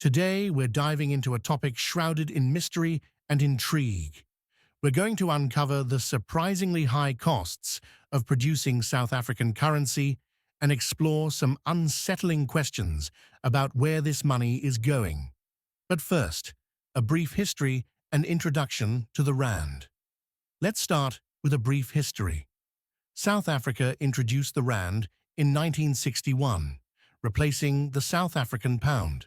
Today, we're diving into a topic shrouded in mystery and intrigue. We're going to uncover the surprisingly high costs of producing South African currency and explore some unsettling questions about where this money is going. But first, a brief history and introduction to the Rand. Let's start with a brief history. South Africa introduced the Rand in 1961, replacing the South African pound.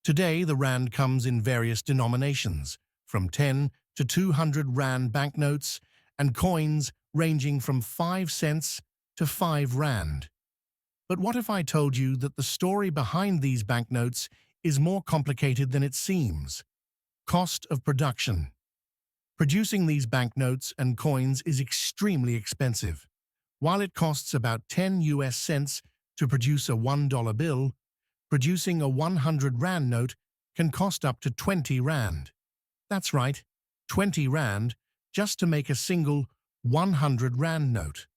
Today, the Rand comes in various denominations, from 10 to 200 Rand banknotes and coins ranging from 5 cents to 5 Rand. But what if I told you that the story behind these banknotes is more complicated than it seems? Cost of production. Producing these banknotes and coins is extremely expensive. While it costs about 10 US cents to produce a $1 bill, producing a 100 Rand note can cost up to 20 Rand. That's right, 20 Rand just to make a single 100 Rand note.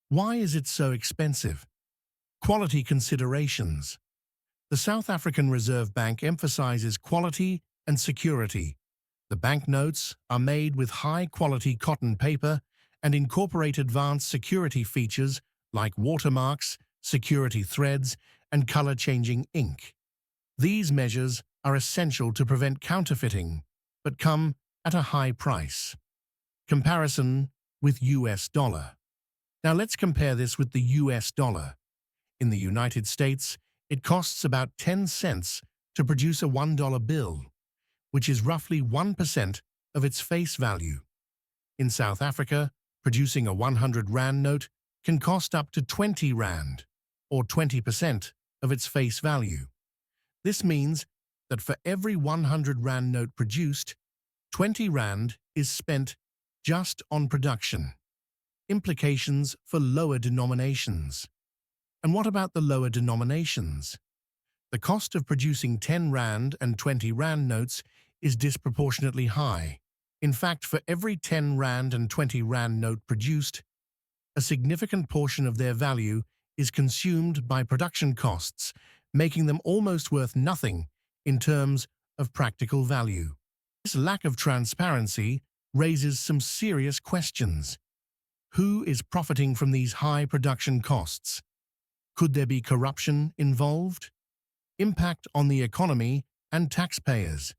Why is it so expensive? Quality considerations. The South African Reserve Bank emphasizes quality and security. The banknotes are made with high-quality cotton paper and incorporate advanced security features like watermarks, security threads, and color-changing ink. These measures are essential to prevent counterfeiting, but come at a high price. Comparison with US dollar. Now let's compare this with the US dollar. In the United States, it costs about 10 cents to produce a $1 bill, which is roughly 1% of its face value. In South Africa, producing a 100 Rand note can cost up to 20 Rand, or 20% of its face value. This means that for every 100 Rand note produced, 20 Rand is spent just on production. Implications for lower denominations. And what about the lower denominations? The cost of producing 10 Rand and 20 Rand notes is disproportionately high. In fact, for every 10 Rand and 20 Rand note produced, a significant portion of their value is consumed by production costs, making them almost worth nothing in terms of practical value. This lack of transparency raises some serious questions. Who is profiting from these high production costs? Could there be corruption involved? Impact on the economy and taxpayers.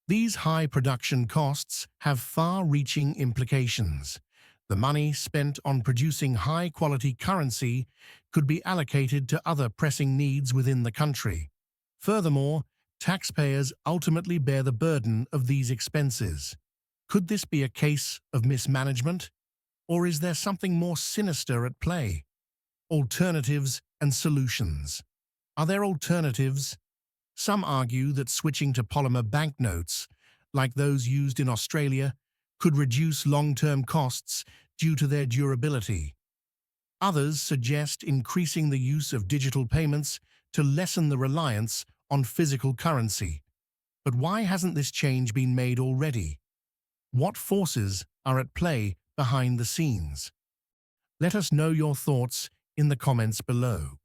These high production costs have far-reaching implications. The money spent on producing high-quality currency could be allocated to other pressing needs within the country. Furthermore, taxpayers ultimately bear the burden of these expenses. Could this be a case of mismanagement? Or is there something more sinister at play? Alternatives and solutions. Are there alternatives? Some argue that switching to polymer banknotes, like those used in Australia, could reduce long-term costs due to their durability. Others suggest increasing the use of digital payments to lessen the reliance on physical currency. But why hasn't this change been made already? What forces are at play behind the scenes? Let us know your thoughts in the comments below.